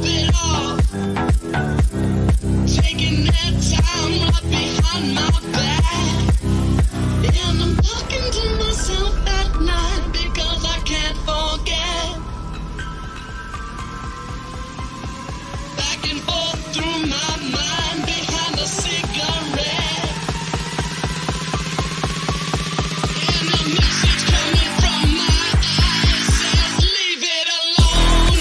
it off. Taking that time right behind my back. And I'm talking to myself at night because I can't forget. Back and forth through my mind behind a cigarette. And a message coming from my eyes says, leave it alone.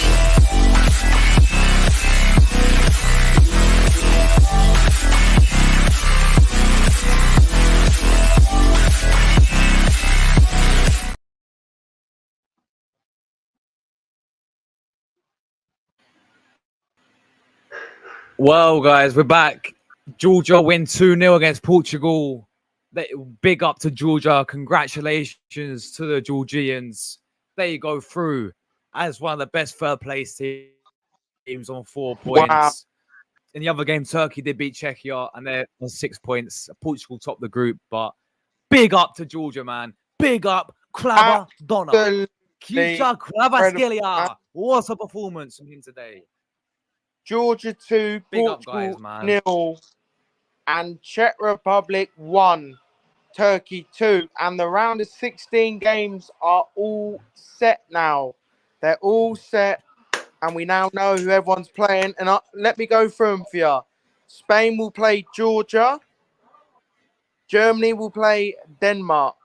Well, guys, we're back. Georgia win 2-0 against Portugal. Big up to Georgia. Congratulations to the Georgians. They go through as one of the best third place teams on 4 points. Wow. In the other game, Turkey did beat Czechia and they're on 6 points. Portugal topped the group, but big up to Georgia, man. Big up. Klava Donna. Kisha Kravaskelia. What a performance from him today. Georgia 2, Big up, Portugal guys, man. 0, and Czech Republic 1, Turkey 2. And the round of 16 games are all set now. They're all set, and we now know who everyone's playing. And let me go through them for you. Spain will play Georgia. Germany will play Denmark.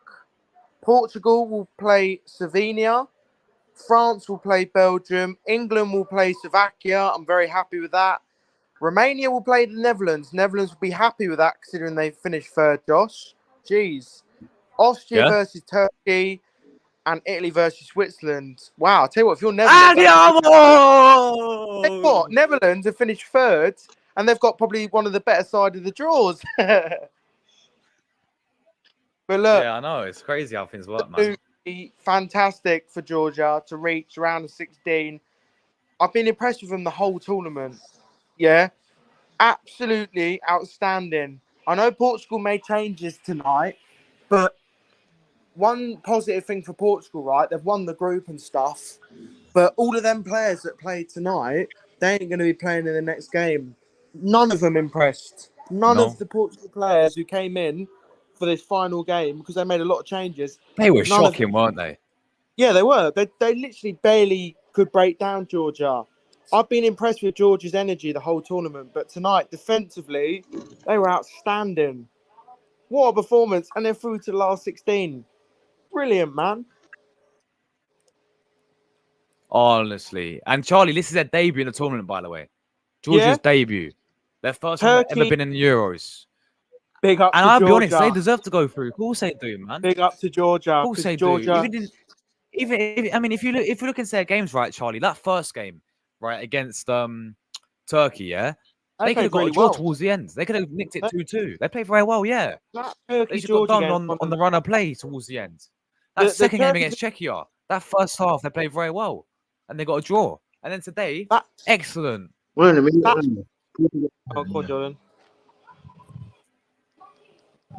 Portugal will play Slovenia. France will play Belgium. England will play Slovakia. I'm very happy with that. Romania will play the Netherlands. Netherlands will be happy with that considering they finished third, Josh. Jeez. Austria versus Turkey and Italy versus Switzerland. Wow, I'll tell you what, if you're Netherlands... Tell you what, Netherlands have finished third and they've got probably one of the better side of the draws. But look... Yeah, I know. It's crazy how things work, man. Fantastic for Georgia to reach round of 16. I've been impressed with them the whole tournament. Yeah, absolutely outstanding. I know Portugal made changes tonight, but one positive thing for Portugal, right? They've won the group and stuff, but all of them players that played tonight, they ain't going to be playing in the next game. None of them impressed. None of the Portugal players who came in for this final game, because they made a lot of changes. They were shocking, weren't they? Yeah, they were. They literally barely could break down Georgia. I've been impressed with Georgia's energy the whole tournament, but tonight, defensively, they were outstanding. What a performance. And they're through to the last 16. Brilliant, man. Honestly. And Charlie, this is their debut in the tournament, by the way. Georgia's debut. Their first time they've ever been in the Euros. Big up and to I'll Georgia. be honest, they deserve to go through. Of course they do, man. Big up to Georgia. Of course they do. If you look into their games, right, Charlie, that first game, right, against Turkey, they could have got a draw towards the end. They could have nicked it 2-2. They played very well, yeah. They should have got done on the run of play towards the end. That second game against Czechia, that first half, they played very well. And they got a draw. And then today, excellent. Oh, go on, Jordan.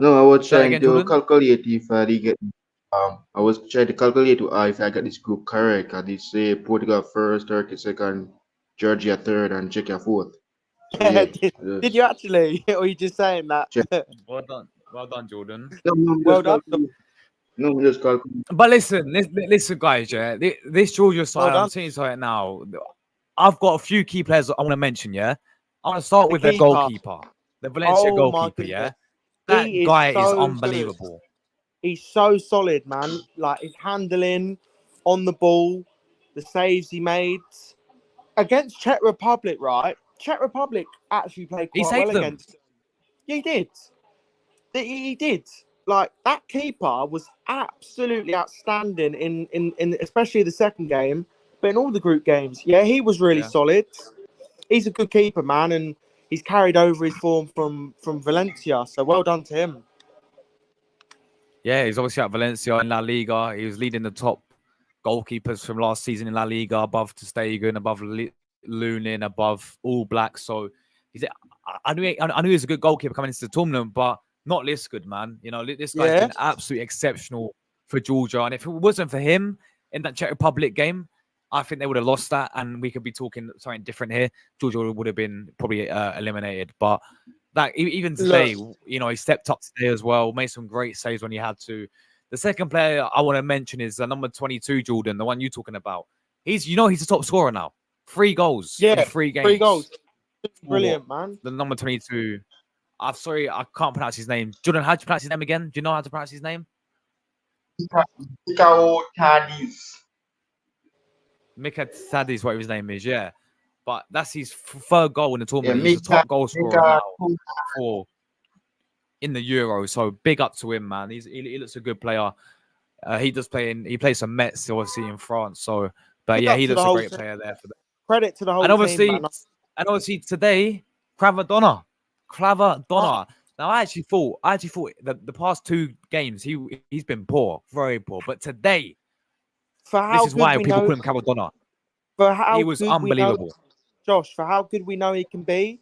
No, I was trying to calculate if they get. I was trying to calculate if I got this group correct. They say Portugal first, Turkey second, Georgia third, and Czechia fourth. So, yeah, did you actually, or are you just saying that? Well done, Jordan. Well done. No, just calculate. But listen, guys. Yeah, this Georgia side, I'm seeing right now. I've got a few key players I want to mention. Yeah, I want to start with the goalkeeper, the Valencia goalkeeper. Yeah. That guy is unbelievable. He's so solid, man. Like his handling on the ball, the saves he made against Czech Republic, right? Czech Republic actually played quite well against them. Yeah, he did. He did. Like that keeper was absolutely outstanding in especially the second game, but in all the group games. Yeah, he was really solid. He's a good keeper, man, and he's carried over his form from Valencia, so well done to him. Yeah, he's obviously at Valencia in La Liga. He was leading the top goalkeepers from last season in La Liga, above Ter Stegen, above Lunin, above All Blacks. So I knew he was a good goalkeeper coming into the tournament, but not this good, man. You know, this guy's been absolutely exceptional for Georgia. And if it wasn't for him in that Czech Republic game, I think they would have lost that, and we could be talking something different here. Georgia would have been probably eliminated, but that even today, you know, he stepped up today as well, made some great saves when he had to. The second player I want to mention is number 22, Jordan, the one you're talking about. He's the top scorer now. 3 goals in 3 games. 3 goals. Brilliant, man. The number 22. I'm sorry, I can't pronounce his name. Jordan, how do you pronounce his name again? Do you know how to pronounce his name? Mika Tadis, what his name is, yeah. But that's his 3rd goal in the tournament. He's the top goal scorer now in the Euro. So big up to him, man. He looks a good player. He plays some Mets, obviously, in France. So, but yeah, he looks a great player there for them. Credit to the whole team, man. And obviously today, Cravadonna. Now I actually thought the past 2 games he's been poor, very poor. But today, this is why people call him Cravadonna. He was unbelievable. Josh, for how good we know he can be,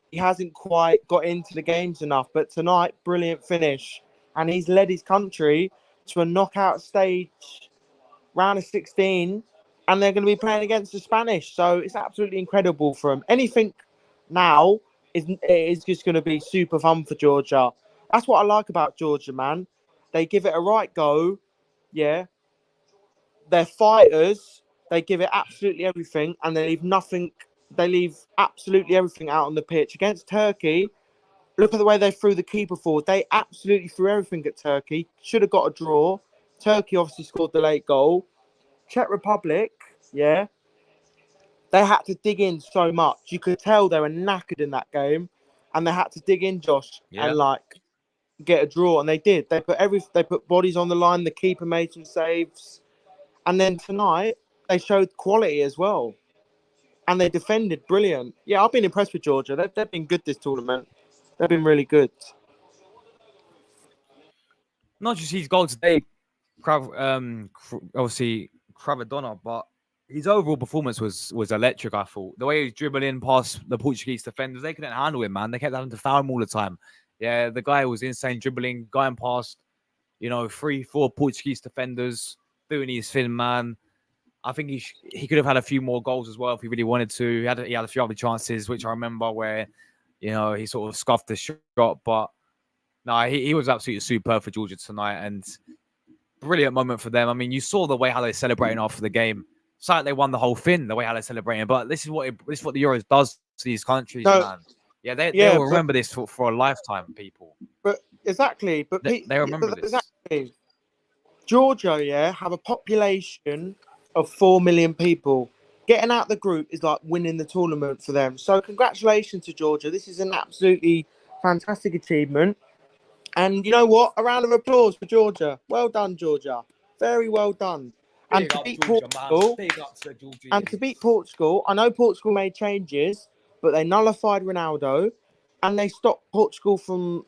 he hasn't quite got into the games enough. But tonight, brilliant finish. And he's led his country to a knockout stage, round of 16. And they're going to be playing against the Spanish. So it's absolutely incredible for him. Anything now is just going to be super fun for Georgia. That's what I like about Georgia, man. They give it a right go. Yeah. They're fighters. They give it absolutely everything, and they leave nothing. They leave absolutely everything out on the pitch. Against Turkey, look at the way they threw the keeper forward. They absolutely threw everything at Turkey. Should have got a draw. Turkey obviously scored the late goal. Czech Republic, yeah, they had to dig in so much. You could tell they were knackered in that game, and they had to dig in, Josh, and like get a draw, and they did. They put bodies on the line. The keeper made some saves, and then tonight they showed quality as well, and they defended brilliant. Yeah, I've been impressed with Georgia. They've been good this tournament. They've been really good. Not just his goal today, obviously Cravadonna, but his overall performance was electric. I thought the way he was dribbling past the Portuguese defenders, they couldn't handle him, man. They kept having to foul him all the time. Yeah, the guy was insane dribbling, going past, 3-4 Portuguese defenders, doing his thing, man. I think he could have had a few more goals as well if he really wanted to. He had a few other chances, which I remember where, he sort of scuffed the shot. But no, he was absolutely superb for Georgia tonight, and brilliant moment for them. I mean, you saw the way how they celebrated after the game. It's like they won the whole thing, the way how they celebrating. But this is what the Euros does to these countries, man. Yeah, they will remember this for a lifetime, people. But exactly, but they remember this. Exactly. Georgia, have a population of 4 million people. Getting out the group is like winning the tournament for them. So congratulations to Georgia. This is an absolutely fantastic achievement. And you know what? A round of applause for Georgia. Well done, Georgia. Very well done. And to beat Portugal, I know Portugal made changes, but they nullified Ronaldo and they stopped Portugal from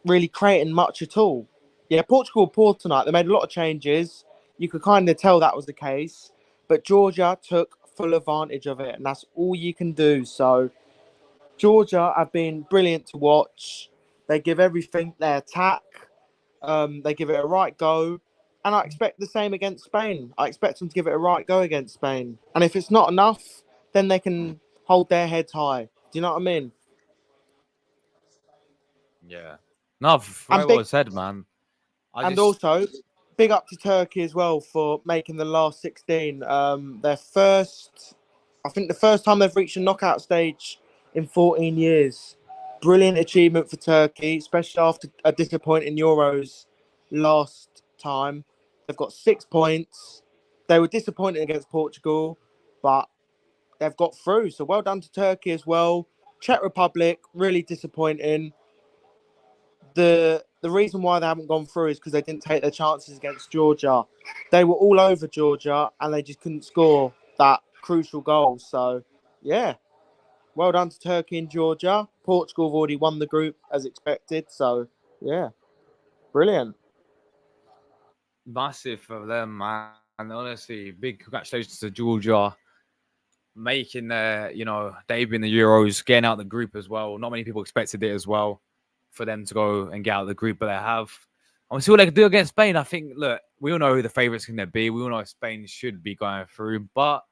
really creating much at all. Yeah, Portugal were poor tonight. They made a lot of changes. You could kind of tell that was the case. But Georgia took full advantage of it, and that's all you can do. So Georgia have been brilliant to watch. They give everything. They attack. They give it a right go. And I expect the same against Spain. I expect them to give it a right go against Spain. And if it's not enough, then they can hold their heads high. Do you know what I mean? Yeah. No, very well said, man. Also, big up to Turkey as well for making the last 16. I think the first time they've reached a knockout stage in 14 years. Brilliant achievement for Turkey, especially after a disappointing Euros last time. They've got 6 points. They were disappointed against Portugal, but they've got through. So well done to Turkey as well. Czech Republic, really disappointing. The reason why they haven't gone through is because they didn't take their chances against Georgia. They were all over Georgia and they just couldn't score that crucial goal. So, yeah, well done to Turkey and Georgia. Portugal have already won the group as expected. So, yeah, brilliant. Massive for them, man. And honestly, big congratulations to Georgia making their, debut in the Euros, getting out the group as well. Not many people expected it as well for them to go and get out of the group, but they have. And we'll see what they can do against Spain. I think, look, we all know who the favourites are going to be. We all know Spain should be going through, but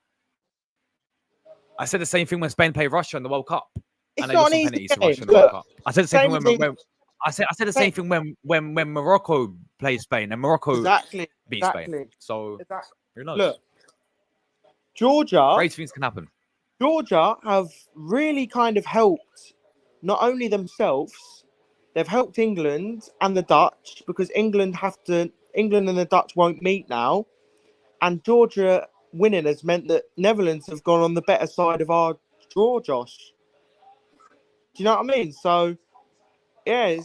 I said the same thing when Spain played Russia in the World Cup. It's and they not lost an some easy penalties to game. Russia in the World Look, Cup. I said the same thing when I said the same Spain- thing when Morocco played Spain and Morocco beat Spain. So who knows? Look, Georgia Great things can happen. Georgia have really kind of helped not only themselves, they've helped England and the Dutch, because England and the Dutch won't meet now. And Georgia winning has meant that Netherlands have gone on the better side of our draw, Josh. Do you know what I mean? So, yeah,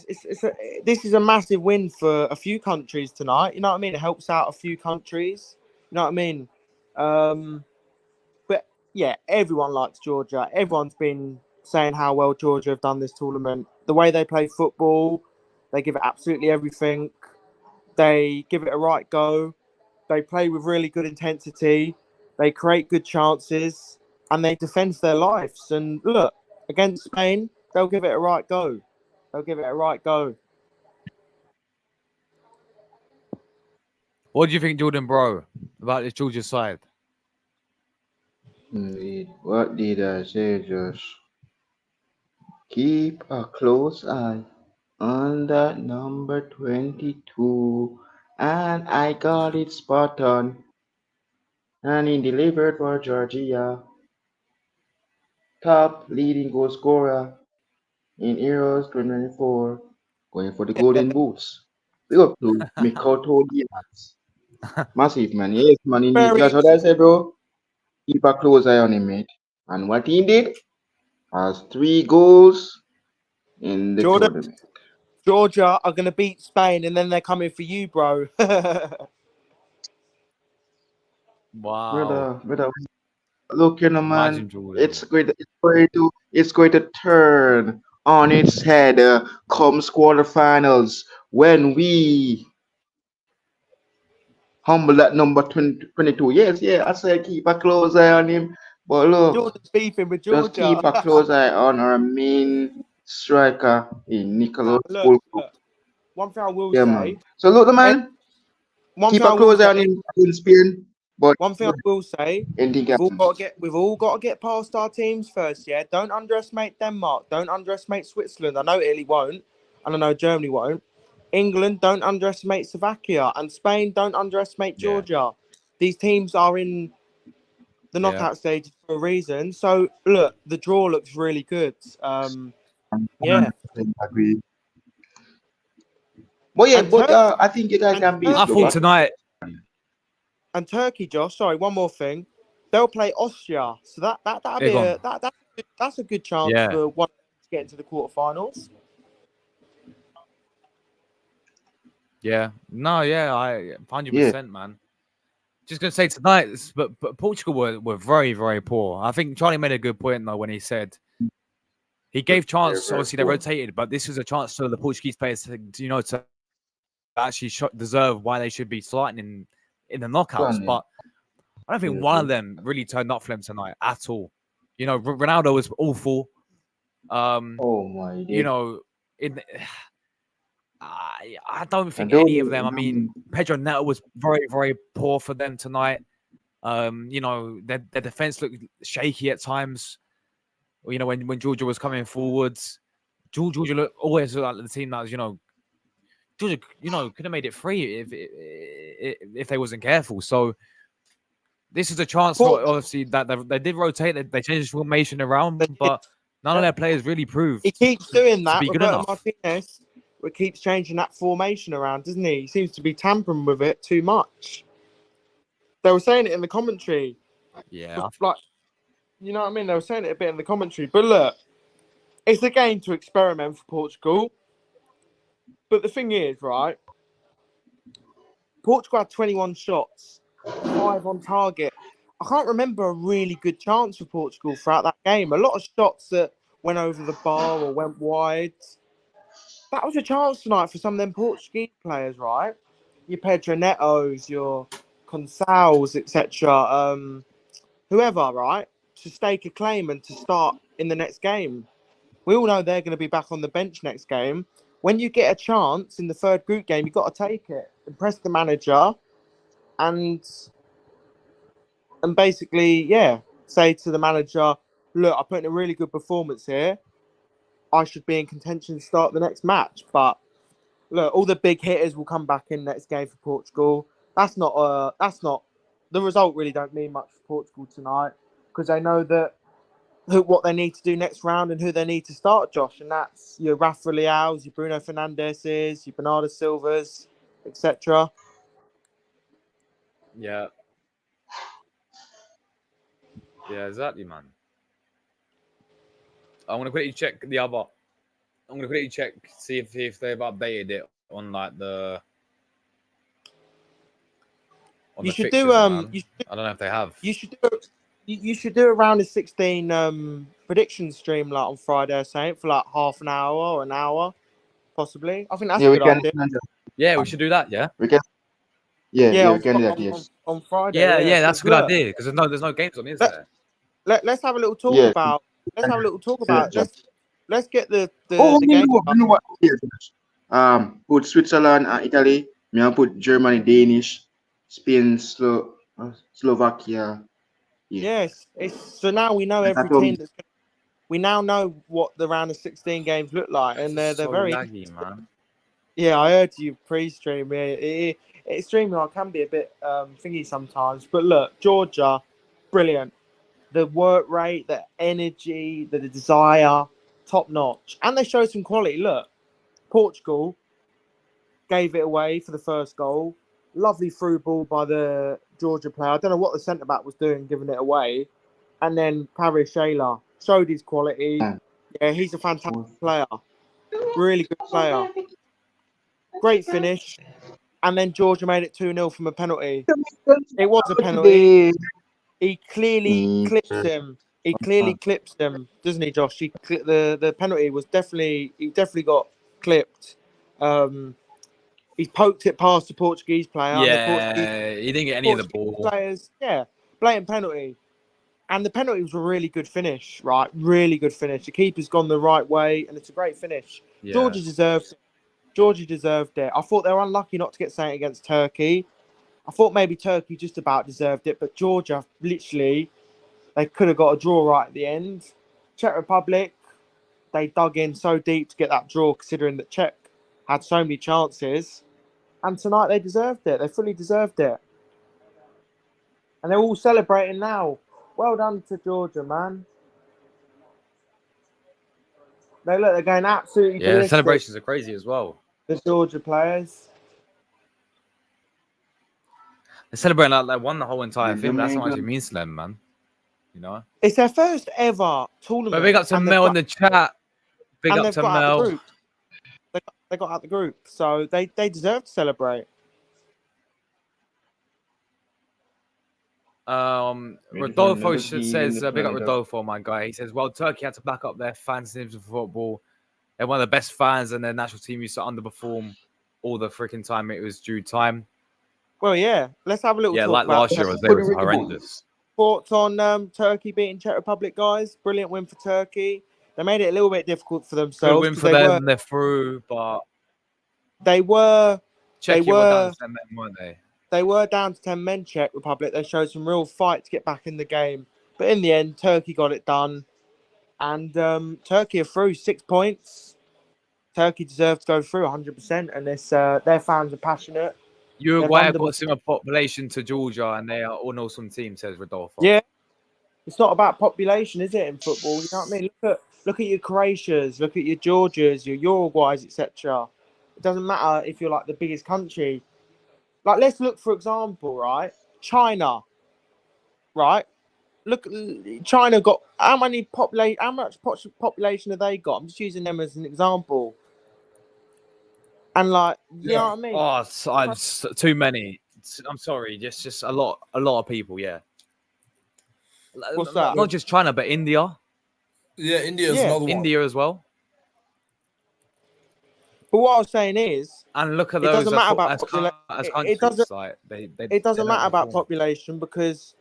this is a massive win for a few countries tonight. You know what I mean? It helps out a few countries. You know what I mean? But yeah, everyone likes Georgia. Everyone's been saying how well Georgia have done this tournament. The way they play football, they give it absolutely everything. They give it a right go. They play with really good intensity. They create good chances, and they defend their lives. And look, against Spain, they'll give it a right go. They'll give it a right go. What do you think, Jordan, bro, about this Georgia side? What did I say, Josh? Keep a close eye on that number 22, and I got it spot on. And he delivered for Georgia. Top leading goal scorer in Euros 2024, going for the Golden Boots. We up to Mikoto Diaz. Massive, man. Yes, man. That's what I said, bro. Keep a close eye on him, mate. And what he did has 3 goals in the tournament. Georgia are going to beat Spain, and then they're coming for you, bro. Wow. Brother, look, you know, man, Jordan. it's going to turn on its head comes quarterfinals when we humble that number 22. Yes, I said keep a close eye on him. But look, Jordan's beefing with just Georgia. keep a close eye on our main striker in Nicolas. Look, one thing I will say. Man. So look, man, keep a close eye on him in Spain. But one thing I will say, we've all got to get past our teams first. Yeah, don't underestimate Denmark. Don't underestimate Switzerland. I know Italy won't, and I know Germany won't. England, don't underestimate Slovakia, and Spain, don't underestimate Georgia. These teams are in the knockout stage for a reason. So look, the draw looks really good. Yeah. Agree. But I think you guys can beat. I thought tonight. And Turkey, Josh. Sorry, one more thing. They'll play Austria, so that'll be that's a good chance for one to get into the quarterfinals. Yeah, no, I 100%, man. Just gonna say tonight, but Portugal were very, very poor. I think Charlie made a good point though when he said he gave chance. Obviously, they rotated, but this was a chance for the Portuguese players to actually deserve why they should be starting in the knockouts. But I don't think one of them really turned up for them tonight at all. You know, Ronaldo was awful. Oh my! You know, I don't think any of them. I mean, Pedro Neto was very, very poor for them tonight. You know, their defense looked shaky at times. You know, when Georgia was coming forwards, Georgia always looked like the team that was, Georgia, could have made it free if they wasn't careful. So this is a chance for, obviously, that they did rotate. They changed the formation around, but none of their players really proved. He keeps doing that. To be good enough. Martinez keeps changing that formation around, doesn't he? He seems to be tampering with it too much. They were saying it in the commentary. Yeah. Like, you know what I mean? They were saying it a bit in the commentary. But look, it's a game to experiment for Portugal. But the thing is, right, Portugal had 21 shots, 5 on target. I can't remember a really good chance for Portugal throughout that game. A lot of shots that went over the bar or went wide. That was a chance tonight for some of them Portuguese players, right? Your Pedro Netos, your Consals, etc. Whoever, right? To stake a claim and to start in the next game. We all know they're going to be back on the bench next game. When you get a chance in the third group game, you've got to take it. Impress the manager and basically, say to the manager, look, I put in a really good performance here. I should be in contention to start the next match. But look, all the big hitters will come back in next game for Portugal. That's not the result. Really don't mean much for Portugal tonight because they know that what they need to do next round and who they need to start, Josh, and that's your Rafa Leao's, your Bruno Fernandes's, your Bernardo Silva's, etc. Yeah. Yeah, exactly, man. I'm gonna quickly check the other. I'm gonna quickly check see if they've updated it on like the. On You the should fixtures, do man. I don't know if they have. you should do a round of 16 prediction stream like on Friday or something for like half an hour or an hour, possibly. I think that's Yeah, a we good can. idea. Yeah, we should do that. Yeah. We can. Yeah, Yeah, we can do that. Yes. on Friday. Yeah, that's a good Look, idea because there's no games on, is let, there? let's have a little talk Yeah. about. Let's have a little talk Yeah, about. Let's get the oh, the game. you know what? Here, put Switzerland and Italy. Me I put Germany, Danish, Spain, Slovakia. Yeah. Yes, so now we know every team that's. We now know what the round of 16 games look like, and they're so very laggy, man. Yeah, I heard you pre-stream. It's streaming can be a bit thingy sometimes, but look, Georgia, brilliant. The work rate, the energy, the desire, top notch, and they showed some quality. Look, Portugal gave it away for the first goal. Lovely through ball by the Georgia player. I don't know what the centre back was doing, giving it away, and then Paris Shayla showed his quality. Yeah, he's a fantastic player, really good player. Great finish. And then Georgia made it 2-0 from a penalty. It was a penalty. He clearly clips him. He clearly clips him, doesn't he, Josh? The penalty was definitely got clipped. He poked it past the Portuguese player. Yeah, and the Portuguese, he didn't get any of the ball. Players, yeah, blatant penalty. And the penalty was a really good finish, right? Really good finish. The keeper's gone the right way, and it's a great finish. Yeah. Georgia deserved it. I thought they were unlucky not to get something against Turkey. I thought maybe Turkey just about deserved it, but Georgia, literally, they could have got a draw right at the end. Czech Republic, they dug in so deep to get that draw, considering that Czech had so many chances. And tonight they deserved it. They fully deserved it. And they're all celebrating now. Well done to Georgia, man. They're going absolutely Yeah, the ballistic, celebrations are crazy as well. the Georgia players. They're celebrating like they won the whole entire thing. But that's not actually means to them, man. You know. It's their first ever tournament. But big up to Mel in the chat. Big up to Mel. They got out the group, so they deserve to celebrate. Rodolfo says, big up Rodolfo, my guy. He says, well, Turkey had to back up their fans in football. They're one of the best fans, and their national team used to underperform all the freaking time it was due time. Well, yeah. Let's have a little talk like about last year, they were horrendous. Thoughts on Turkey beating Czech Republic, guys? Brilliant win for Turkey. They made it a little bit difficult for themselves. Good win for them. They're through, but they were down to 10 men, weren't they? They were down to 10 men, Czech Republic. They showed some real fight to get back in the game. But in the end, Turkey got it done. And Turkey are through 6 points. Turkey deserves to go through 100%. And their fans are passionate. Uruguay have got similar population to Georgia, and they are an awesome team, says Rodolfo. Yeah. It's not about population, is it, in football? You know what I mean? Look at your Croatias, look at your Georgias, your Uruguays, etc. It doesn't matter if you're like the biggest country. Like, let's look, for example, right? China, right? Look, China got how much population have they got? I'm just using them as an example. And like, you know what I mean? Oh, too many. I'm sorry, just a lot of people. Yeah. What's that? Not just China, but India. Yeah, India's another one. India as well. But what I was saying is, and look at it those doesn't matter about as countries. It doesn't matter about population because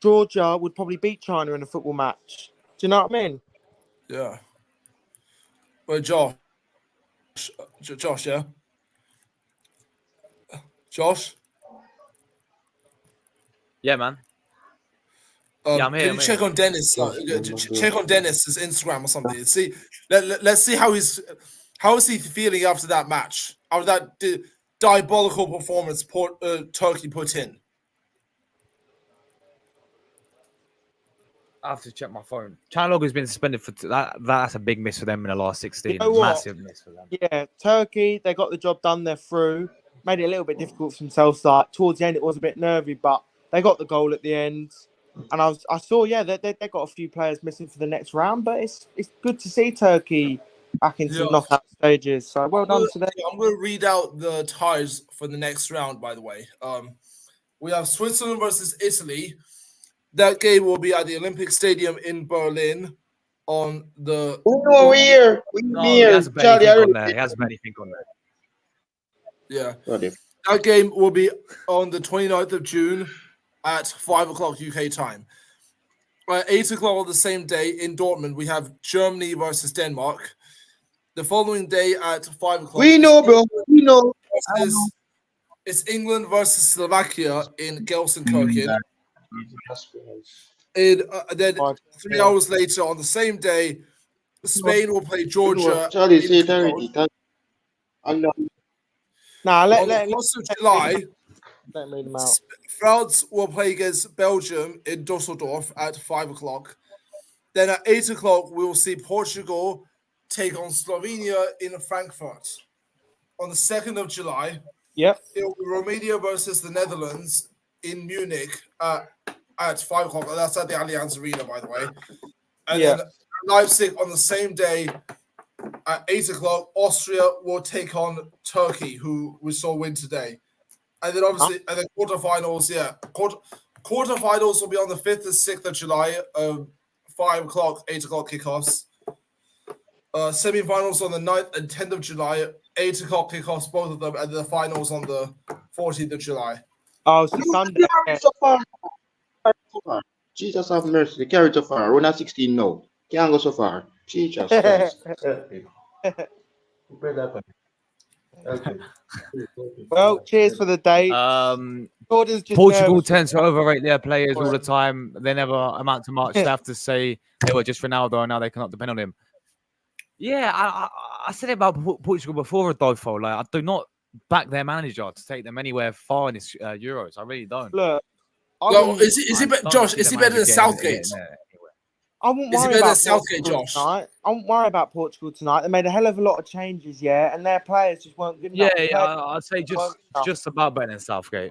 Georgia would probably beat China in a football match. Do you know what I mean? Yeah. Well, Josh, yeah. Josh. Yeah, man. Yeah, I'm here. Can you check on Dennis? Check on Dennis's Instagram or something. See, let's see how is he feeling after that match, after that diabolical performance Turkey put in. I have to check my phone. Chanlog has been suspended for that. That's a big miss for them in the last 16. You know what? Massive miss for them. Yeah, Turkey, they got the job done. They're through. Made it a little bit difficult for themselves. Like towards the end, it was a bit nervy, but they got the goal at the end. And I saw, yeah, they got a few players missing for the next round, but it's good to see Turkey back into the knockout stages. So well done to them. I'm going to read out the ties for the next round. By the way, we have Switzerland versus Italy. That game will be at the Olympic Stadium in Berlin on the. We're here. He hasn't put anything on there. He hasn't put anything on there. Yeah. That game will be on the 29th of June at 5 o'clock UK time. At 8 o'clock on the same day in Dortmund, we have Germany versus Denmark. The following day at 5 o'clock. We know, bro. We know. It's England versus Slovakia in Gelsenkirchen. And then 3 hours later on the same day, Spain will play Georgia. Charlie, say it already. Nah, on the 1st of July, let me read them out. France will play against Belgium in Dusseldorf at 5 o'clock. Then at 8 o'clock, we will see Portugal take on Slovenia in Frankfurt. On the 2nd of July, it will be Romania versus the Netherlands in Munich at 5 o'clock. That's at the Allianz Arena, by the way. And then Leipzig on the same day at 8 o'clock, Austria will take on Turkey, who we saw win today. And then obviously, and then quarterfinals, quarterfinals will be on the 5th and 6th of July, 5 o'clock, 8 o'clock kickoffs. Semi-finals on the 9th and 10th of July, 8 o'clock kickoffs, both of them, and then the finals on the 14th of July. Oh, so Sunday. Jesus have mercy. Carry it so far. We're not 16 now. Can't go so far. Jesus Christ. Well, cheers for the day. Portugal tends to overrate their players all the time. They never amount to much. They have to say they were just Ronaldo and now they cannot depend on him. Yeah, I said it about Portugal before, Rodolfo. Like, I do not back their manager to take them anywhere far in this Euros. I really don't. Look, is he better than Southgate? I won't worry about Southgate, Josh. I won't worry about Portugal tonight. They made a hell of a lot of changes, and their players just weren't good enough. I'd say just about better than Southgate.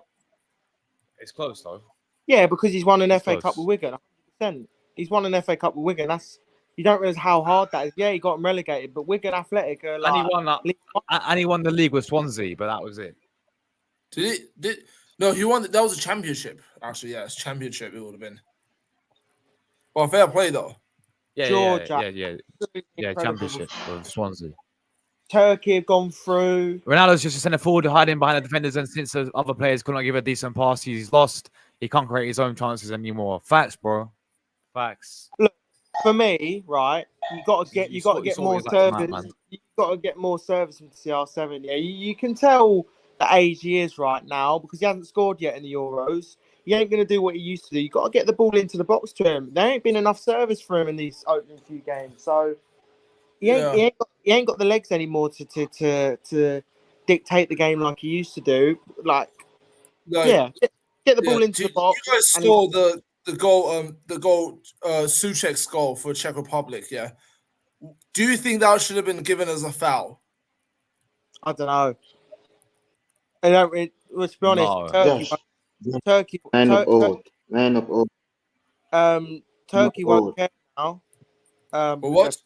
It's close though. Yeah, because he's won an FA Cup with Wigan. 100%. He's won an FA Cup with Wigan. You don't realize how hard that is. Yeah, he got him relegated, but Wigan Athletic are like, and he won the league with Swansea, but that was it. No, he won. That was a championship. Actually, it's championship. It would have been. Well, fair play though. Yeah, championship with Swansea. Turkey have gone through. Ronaldo's just a centre forward hiding behind the defenders, and since the other players could not give a decent pass, he's lost. He can't create his own chances anymore. Facts, bro. Facts. Look, for me, right, you got to get more service. You got to get more service into CR7. Yeah, you can tell the age he is right now because he hasn't scored yet in the Euros. He ain't going to do what he used to do. You got to get the ball into the box to him. There ain't been enough service for him in these opening few games, so he ain't got the legs anymore to dictate the game like he used to do. Get the ball into the box. You guys saw the goal, Souček's goal for Czech Republic. Yeah, do you think that should have been given as a foul? I don't know. Let's be honest. Turkey. Man up old. Turkey won't care now. What?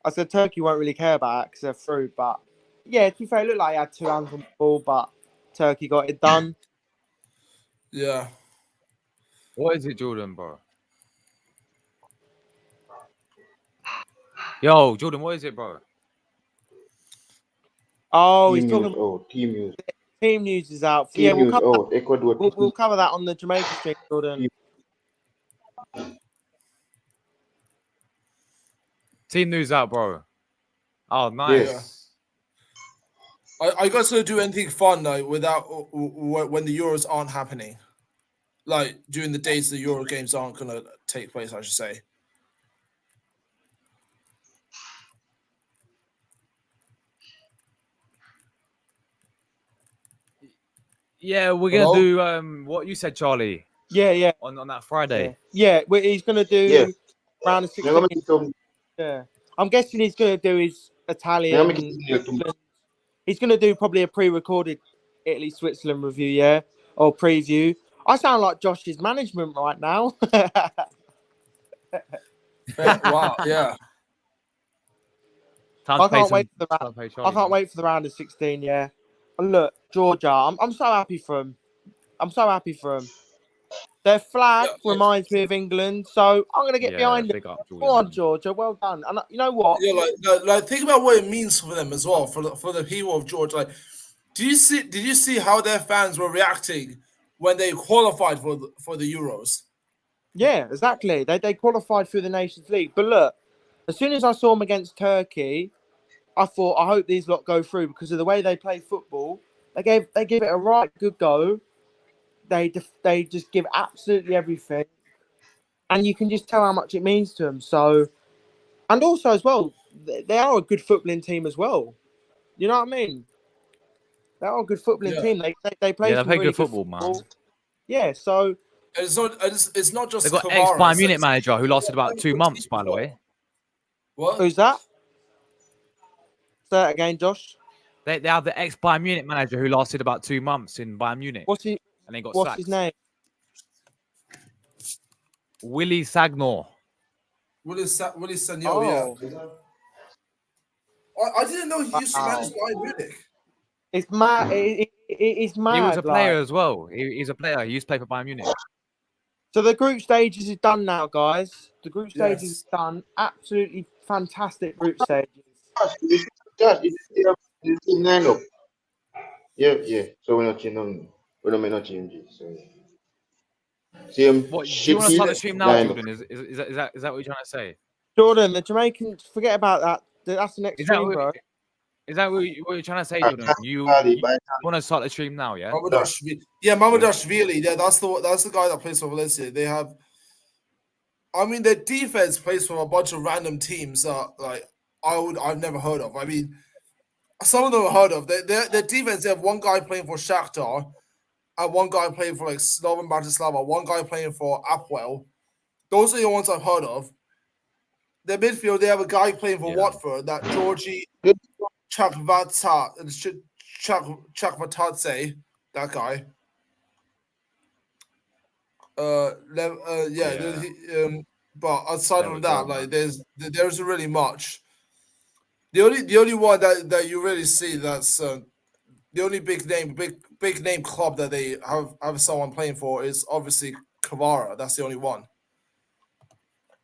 I said Turkey won't really care about it because they're through. But yeah, to be fair, it looked like he had two hands on the ball, but Turkey got it done. Yeah. What is it, Jordan, bro? Yo, Jordan, what is it, bro? Oh, he's talking about team news. Team news is out. We'll cover that on the Jamaica stream, Jordan. Team news out, bro. Oh, nice. Yeah. Are you guys going to do anything fun without when the Euros aren't happening? like during the days the Euro games aren't going to take place, I should say. Yeah, we're gonna do what you said, Charlie. Yeah. On that Friday. Yeah, he's gonna do round of 16. Yeah, I'm guessing he's gonna do his Italian. He's gonna do probably a pre-recorded Italy Switzerland review, yeah, or preview. I sound like Josh's management right now. Wow, yeah. I can't wait for the round of 16. Yeah, and look, Georgia, I'm so happy for him. Their flag reminds me of England, so I'm gonna get behind it. Go on, Georgia, well done. And you know what? Yeah, like think about what it means for them as well, for the people of Georgia. Like, did you see how their fans were reacting when they qualified for the Euros? Yeah, exactly. They qualified through the Nations League, but look, as soon as I saw them against Turkey, I thought, I hope these lot go through because of the way they play football. They give it a right good go. They just give absolutely everything, and you can just tell how much it means to them. So, and also as well, they are a good footballing team as well. You know what I mean? They are a good footballing team. They play some really good football, man. Yeah, so it's not just. They've got ex-Bayern Munich manager who lasted about 2 months, by the way. What? Who's that? Say that again, Josh. They have the ex-Bayern Munich manager who lasted about 2 months in Bayern Munich. What's And then got what's sacked. his name? Willy Sagnor. Willy Sagnor, yeah. I didn't know he used to manage Bayern Munich. It's mad. It's mad. He was a player as well. He's a player. He used to play for Bayern Munich. So the group stages is done now, guys. The group stages is done. Absolutely fantastic group stages. Josh, you team lineup. Yeah. So we're not changing. We don't make no changes. So. Same. What, do you want to start the stream now, Jordan? Is that what you're trying to say? Jordan, the Jamaicans, forget about that. That's the next stream, bro. Is that what you're trying to say, Jordan? You want to start the stream now, yeah? Mamadashvili. Yeah, that's the guy that plays for Valencia. They have, I mean, their defense plays for a bunch of random teams that I've never heard of. I mean, some of them I've heard of. Their defense. They have one guy playing for Shakhtar, and one guy playing for like Slovan Bratislava. One guy playing for Apoel. Those are the ones I've heard of. Their midfield. They have a guy playing for Watford. That Georgie Chakvatadze, that guy. But outside of that, like there's really much. The only one that you really see that's the only big name club that they have someone playing for is obviously Kavara. That's the only one.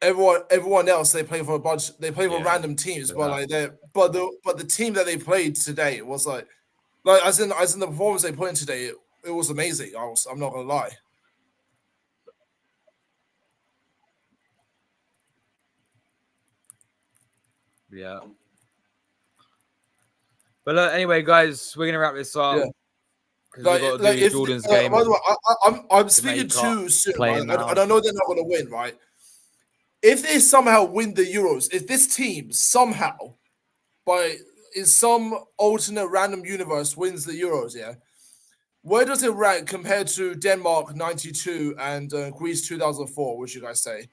Everyone else they play for a bunch. They play for random teams, but the team that they played today was like as in the performance they put in today, it was amazing. I'm not gonna lie. Yeah. But anyway, guys, we're gonna wrap this up. Yeah. If Jordan's game. By the way, I'm speaking too soon, right? And I know they're not going to win, right? If they somehow win the Euros, if this team somehow, in some alternate random universe, wins the Euros, where does it rank compared to Denmark 92 and Greece 2004? Would you guys say?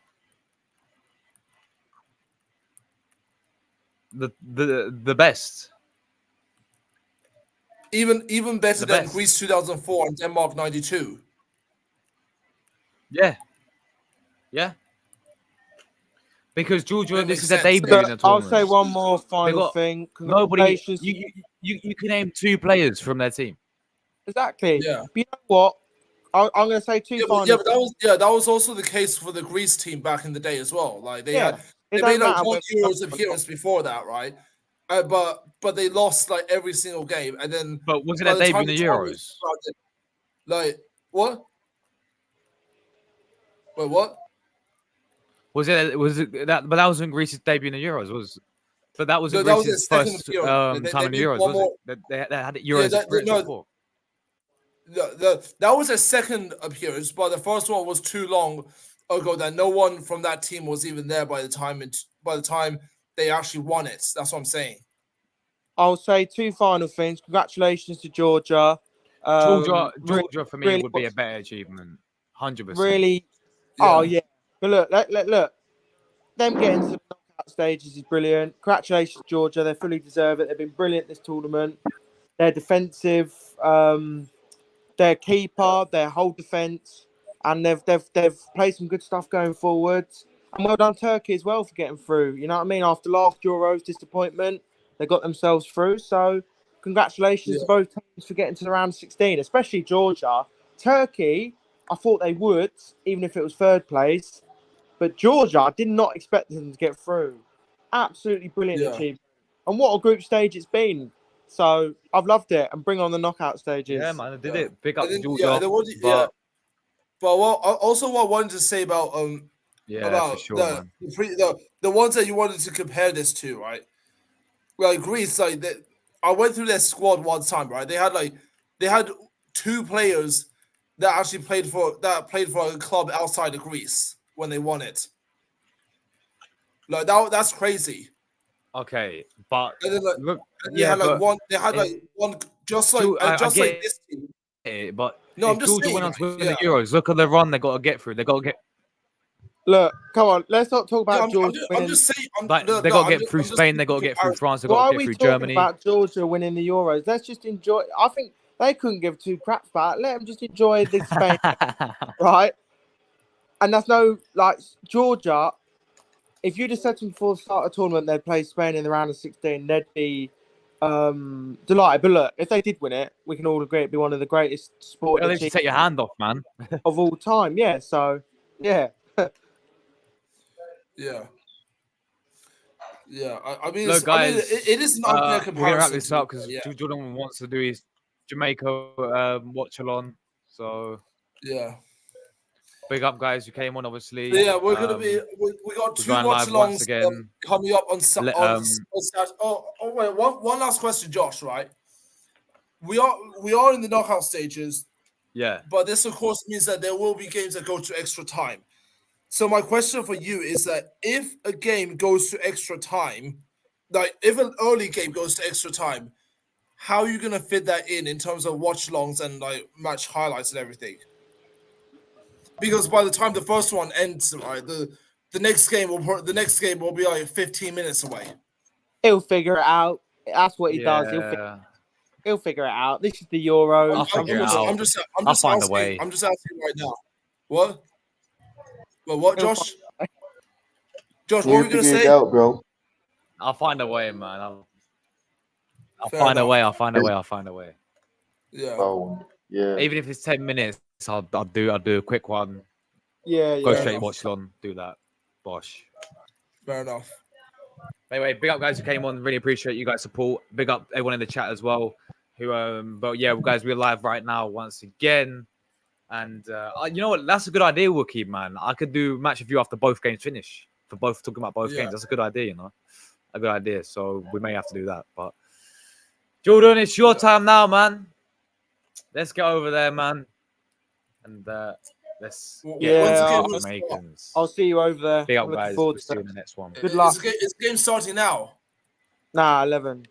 The best. Even better than Greece 2004 and Denmark 92. Yeah. Because Georgia, this is their debut in the tournament. I'll say one more final thing. Nobody. You can name 2 players from their team. Exactly. Yeah. But you know what? I'm going to say 2 finals. But that was also the case for the Greece team back in the day as well. Like they made like 1 Euros appearance before that, right? But they lost like every single game, and then. But was it their debut in the Euros? Like what? Wait, what? Was it that? But that wasn't Greece's debut in the Euros. But that was Greece's first time in the Euros. They had Euros experience before. that was their second appearance, but the first one was too long ago that no one from that team was even there by the time they actually won it. That's what I'm saying. I'll say two final things. Congratulations to Georgia. Georgia for me really would be a better achievement. 100%. Really. Yeah. Oh yeah. But look. Them getting to the knockout stages is brilliant. Congratulations, Georgia. They fully deserve it. They've been brilliant this tournament. Their defensive, their keeper, their whole defense, and they've played some good stuff going forwards. And well done, Turkey, as well, for getting through. You know what I mean? After last Euros disappointment, they got themselves through. So congratulations to both teams for getting to the round of 16, especially Georgia. Turkey, I thought they would, even if it was third place. But Georgia, I did not expect them to get through. Absolutely brilliant achievement. And what a group stage it's been. So I've loved it. And bring on the knockout stages. Yeah, man, I did it. Big up to Georgia. But what I wanted to say about for sure, the ones that you wanted to compare this to, right? Like Greece, like I went through their squad one time, right? They had two players that actually played for a club outside of Greece when they won it. Like that's crazy. Okay, but they had one just like this team. But no, I'm just Georgia saying, went on to win the Euros. Look at the run they got to get through. They got to get. Look, come on. Let's not talk about Georgia. I'm just saying. They got to get through Spain. They got to get through France. They got to get through Germany. Why are we talking about Georgia winning the Euros? Let's just enjoy. I think they couldn't give two craps about it. Let them just enjoy the Spain, right? And that's Georgia. If you'd have said to them before the start of the tournament they'd play Spain in the round of 16, they'd be delighted. But look, if they did win it, we can all agree it'd be one of the greatest sporting achievements. Take your hand off, man. of all time. Yeah. So, yeah. Yeah. I mean, look, guys, it is an unfair comparison. We're gonna wrap this up because Jordan wants to do his Jamaica watch along. So yeah. Big up, guys, who came on, obviously. Yeah, we're going to be... We got two watch-alongs coming up on Saturday. Wait, one last question, Josh, right? We are in the knockout stages. Yeah. But this, of course, means that there will be games that go to extra time. So my question for you is that if a game goes to extra time, like if an early game goes to extra time, how are you going to fit that in terms of watch-alongs and like match highlights and everything? Because by the time the first one ends, right, the next game will be like 15 minutes away. He'll figure it out. That's what he does. He'll figure it out. This is the Euros. I'm just asking right now. What? Well, what, Josh? Josh, what were you gonna say? Out, bro. I'll find a way, man. I'll find a way. I'll find a way. Yeah. Oh, yeah. Even if it's 10 minutes. I'll do a quick one. Go straight watch on. Do that. Bosh. Fair enough. Anyway, big up guys who came on. Really appreciate you guys' support. Big up everyone in the chat as well. But yeah, guys, we're live right now once again. And you know what? That's a good idea, Wookie, man. I could do match review after both games finish. For both talking about both games. That's a good idea, you know. A good idea. So we may have to do that. But Jordan, it's your time now, man. Let's get over there, man. And let's Jamaicans. I'll see you over there. Big up, guys. We'll see you in the next one. Good luck. Is the game starting now? Nah, 11.